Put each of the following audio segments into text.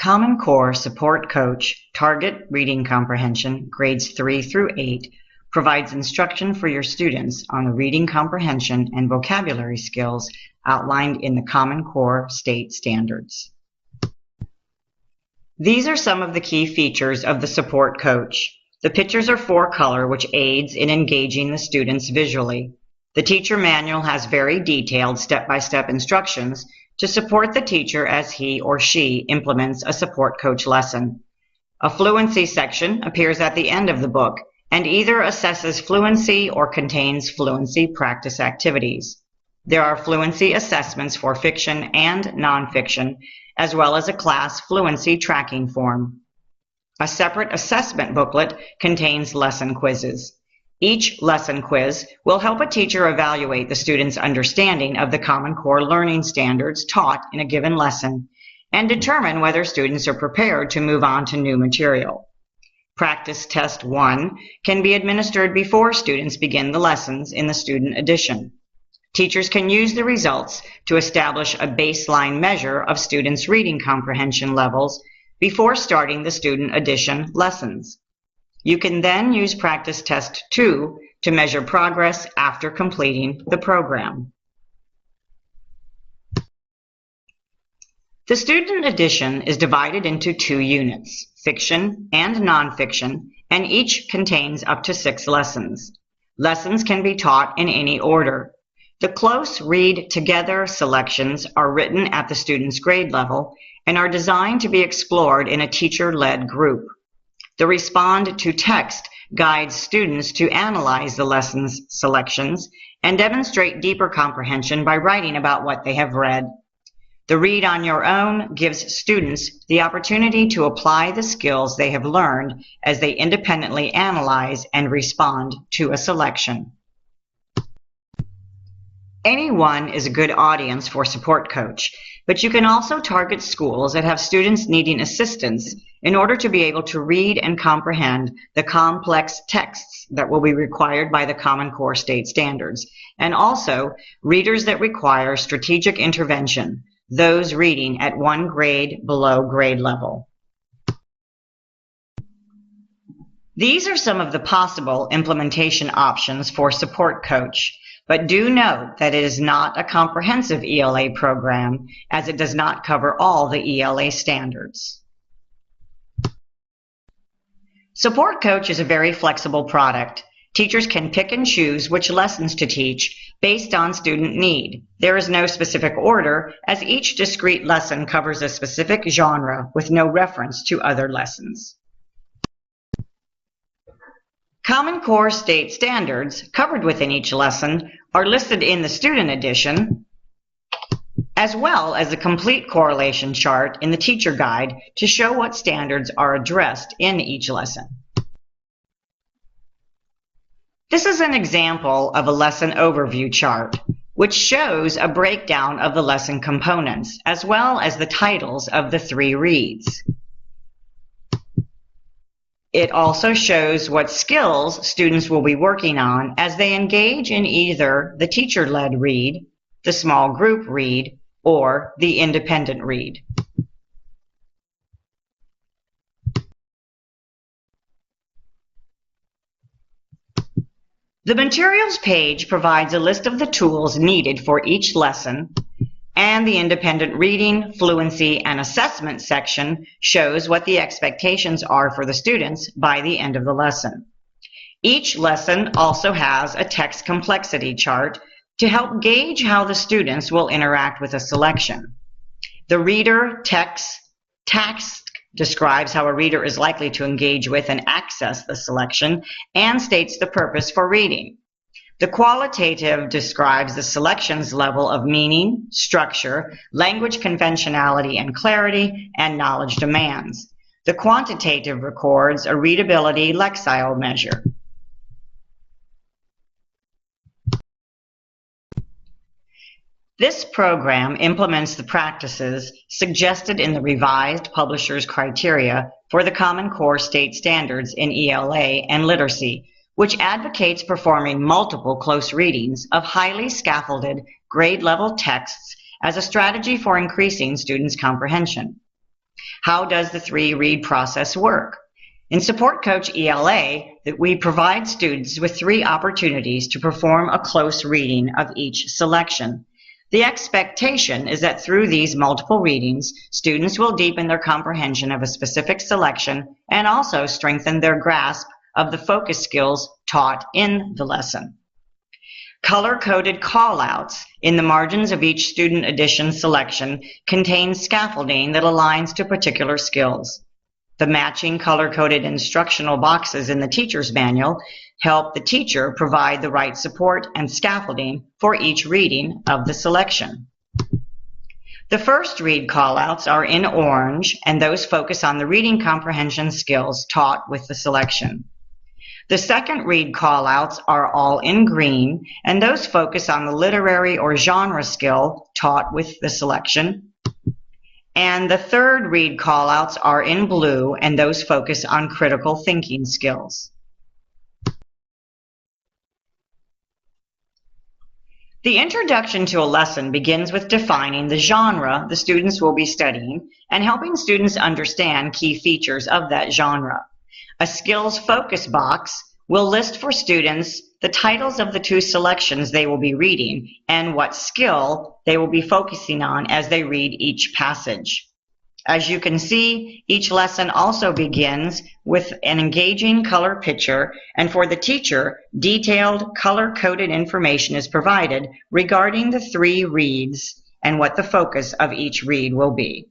Common Core Support Coach Target Reading Comprehension, grades 3 through 8, provides instruction for your students on the reading comprehension and vocabulary skills outlined in the Common Core state standards. These are some of the key features of the Support Coach. The pictures are 4-color, which aids in engaging the students visually. The teacher manual has very detailed step-by-step instructions to support the teacher as he or she implements a Support Coach lesson. A fluency section appears at the end of the book and either assesses fluency or contains fluency practice activities. There are fluency assessments for fiction and nonfiction, as well as a class fluency tracking form. A separate assessment booklet contains lesson quizzes. Each lesson quiz will help a teacher evaluate the student's understanding of the Common Core learning standards taught in a given lesson and determine whether students are prepared to move on to new material. Practice Test 1 can be administered before students begin the lessons in the student edition. Teachers can use the results to establish a baseline measure of students' reading comprehension levels before starting the student edition lessons. You can then use Practice Test 2 to measure progress after completing the program. The student edition is divided into 2 units, fiction and nonfiction, and each contains up to 6 lessons. Lessons can be taught in any order. The close read together selections are written at the student's grade level and are designed to be explored in a teacher-led group. The Respond to Text guides students to analyze the lesson's selections and demonstrate deeper comprehension by writing about what they have read. The Read on Your Own gives students the opportunity to apply the skills they have learned as they independently analyze and respond to a selection. Anyone is a good audience for Support Coach, but you can also target schools that have students needing assistance in order to be able to read and comprehend the complex texts that will be required by the Common Core state standards, and also readers that require strategic intervention, those reading at 1 grade below grade level. These are some of the possible implementation options for Support Coach. But do note that it is not a comprehensive ELA program, as it does not cover all the ELA standards. Support Coach is a very flexible product. Teachers can pick and choose which lessons to teach based on student need. There is no specific order, as each discrete lesson covers a specific genre with no reference to other lessons. Common Core state standards covered within each lesson are listed in the student edition, as well as a complete correlation chart in the teacher guide to show what standards are addressed in each lesson. This is an example of a lesson overview chart, which shows a breakdown of the lesson components, as well as the titles of the 3 reads. It also shows what skills students will be working on as they engage in either the teacher-led read, the small group read, or the independent read. The materials page provides a list of the tools needed for each lesson, and the independent reading, fluency, and assessment section shows what the expectations are for the students by the end of the lesson. Each lesson also has a text complexity chart to help gauge how the students will interact with a selection. The reader text describes how a reader is likely to engage with and access the selection and states the purpose for reading. The qualitative describes the selection's level of meaning, structure, language conventionality and clarity, and knowledge demands. The quantitative records a readability lexile measure. This program implements the practices suggested in the revised publisher's criteria for the Common Core state standards in ELA and literacy, which advocates performing multiple close readings of highly scaffolded grade-level texts as a strategy for increasing students' comprehension. How does the three-read process work? In Support Coach ELA, we provide students with 3 opportunities to perform a close reading of each selection. The expectation is that through these multiple readings, students will deepen their comprehension of a specific selection and also strengthen their grasp of the focus skills taught in the lesson. Color-coded callouts in the margins of each student edition selection contain scaffolding that aligns to particular skills. The matching color-coded instructional boxes in the teacher's manual help the teacher provide the right support and scaffolding for each reading of the selection. The first read callouts are in orange, and those focus on the reading comprehension skills taught with the selection. The second read callouts are all in green, and those focus on the literary or genre skill taught with the selection. And the third read callouts are in blue, and those focus on critical thinking skills. The introduction to a lesson begins with defining the genre the students will be studying and helping students understand key features of that genre. A skills focus box will list for students the titles of the 2 selections they will be reading and what skill they will be focusing on as they read each passage. As you can see, each lesson also begins with an engaging color picture, and for the teacher, detailed color-coded information is provided regarding the 3 reads and what the focus of each read will be.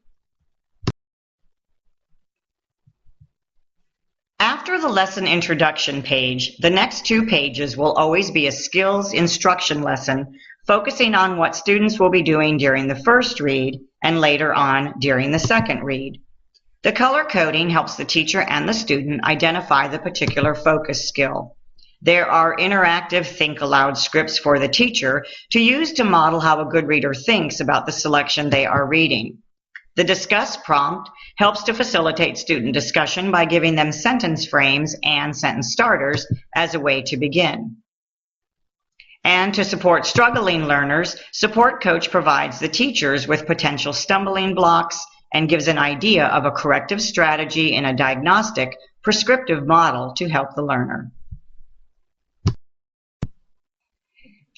After the lesson introduction page, the next 2 pages will always be a skills instruction lesson focusing on what students will be doing during the first read and later on during the second read. The color coding helps the teacher and the student identify the particular focus skill. There are interactive think aloud scripts for the teacher to use to model how a good reader thinks about the selection they are reading. The discuss prompt helps to facilitate student discussion by giving them sentence frames and sentence starters as a way to begin. And to support struggling learners, Support Coach provides the teachers with potential stumbling blocks and gives an idea of a corrective strategy in a diagnostic, prescriptive model to help the learner.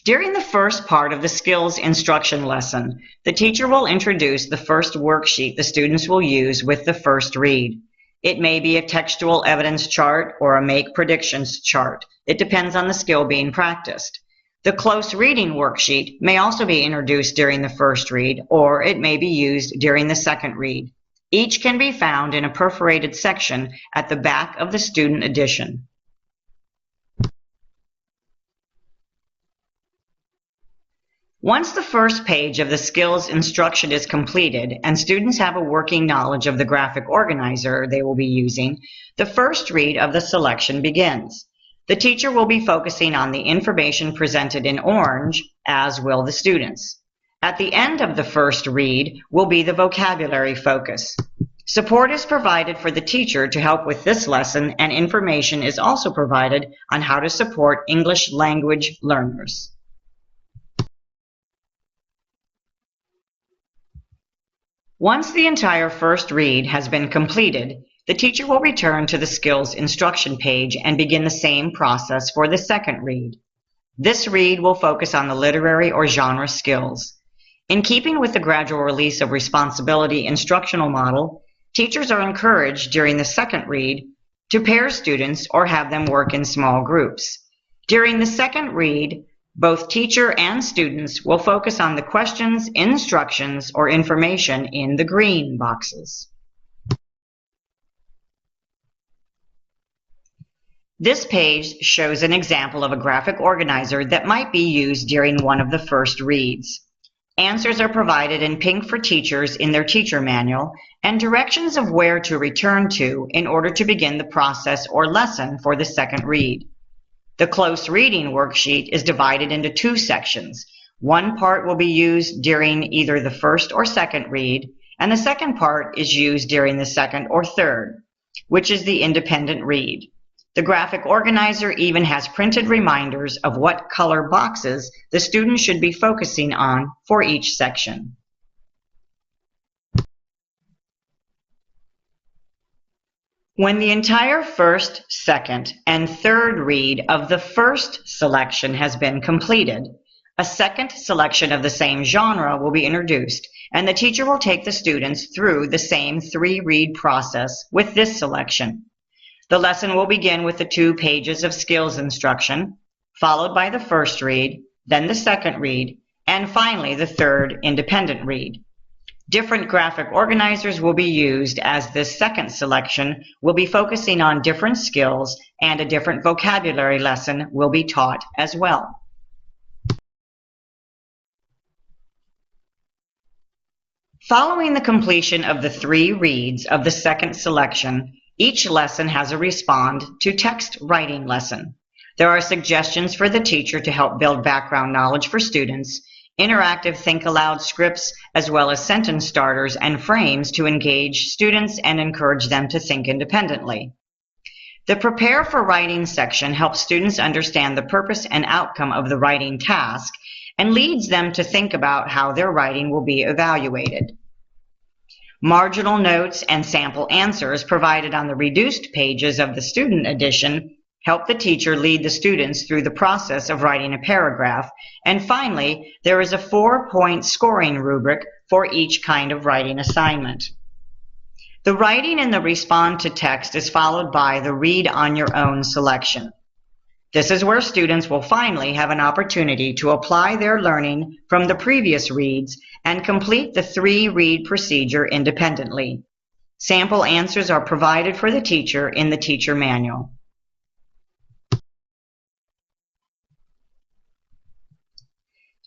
During the first part of the skills instruction lesson, the teacher will introduce the first worksheet the students will use with the first read. It may be a textual evidence chart or a make predictions chart. It depends on the skill being practiced. The close reading worksheet may also be introduced during the first read, or it may be used during the second read. Each can be found in a perforated section at the back of the student edition. Once the first page of the skills instruction is completed and students have a working knowledge of the graphic organizer they will be using, the first read of the selection begins. The teacher will be focusing on the information presented in orange, as will the students. At the end of the first read will be the vocabulary focus. Support is provided for the teacher to help with this lesson, and information is also provided on how to support English language learners. Once the entire first read has been completed, the teacher will return to the skills instruction page and begin the same process for the second read. This read will focus on the literary or genre skills. In keeping with the gradual release of responsibility instructional model, teachers are encouraged during the second read to pair students or have them work in small groups. During the second read, both teacher and students will focus on the questions, instructions, or information in the green boxes. This page shows an example of a graphic organizer that might be used during one of the first reads. Answers are provided in pink for teachers in their teacher manual, and directions of where to return to in order to begin the process or lesson for the second read. The close reading worksheet is divided into 2 sections. One part will be used during either the first or second read, and the second part is used during the second or third, which is the independent read. The graphic organizer even has printed reminders of what color boxes the student should be focusing on for each section. When the entire first, second, and third read of the first selection has been completed, a second selection of the same genre will be introduced, and the teacher will take the students through the same three-read process with this selection. The lesson will begin with the 2 pages of skills instruction, followed by the first read, then the second read, and finally the third independent read. Different graphic organizers will be used as this second selection will be focusing on different skills, and a different vocabulary lesson will be taught as well. Following the completion of the 3 reads of the second selection, each lesson has a respond to text writing lesson. There are suggestions for the teacher to help build background knowledge for students, interactive think aloud scripts, as well as sentence starters and frames to engage students and encourage them to think independently. The Prepare for Writing section helps students understand the purpose and outcome of the writing task and leads them to think about how their writing will be evaluated. Marginal notes and sample answers provided on the reduced pages of the student edition help the teacher lead the students through the process of writing a paragraph. And finally, there is a 4-point scoring rubric for each kind of writing assignment. The writing in the respond to text is followed by the read on your own selection. This is where students will finally have an opportunity to apply their learning from the previous reads and complete the 3-read procedure independently. Sample answers are provided for the teacher in the teacher manual.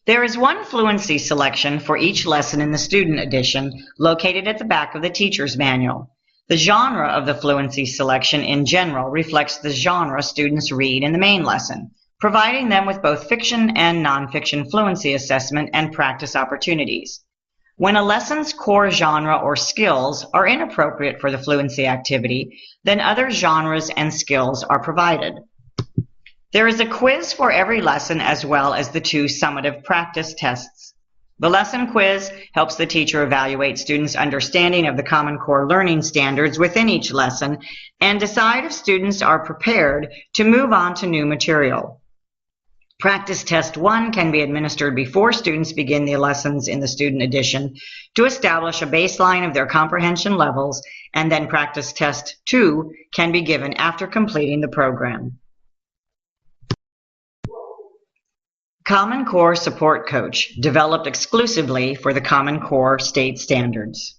There is one fluency selection for each lesson in the student edition located at the back of the teacher's manual. The genre of the fluency selection in general reflects the genre students read in the main lesson, providing them with both fiction and nonfiction fluency assessment and practice opportunities. When a lesson's core genre or skills are inappropriate for the fluency activity, then other genres and skills are provided. There is a quiz for every lesson as well as the 2 summative practice tests. The lesson quiz helps the teacher evaluate students' understanding of the Common Core learning standards within each lesson and decide if students are prepared to move on to new material. Practice Test 1 can be administered before students begin the lessons in the student edition to establish a baseline of their comprehension levels, and then Practice Test 2 can be given after completing the program. Common Core Support Coach, developed exclusively for the Common Core state standards.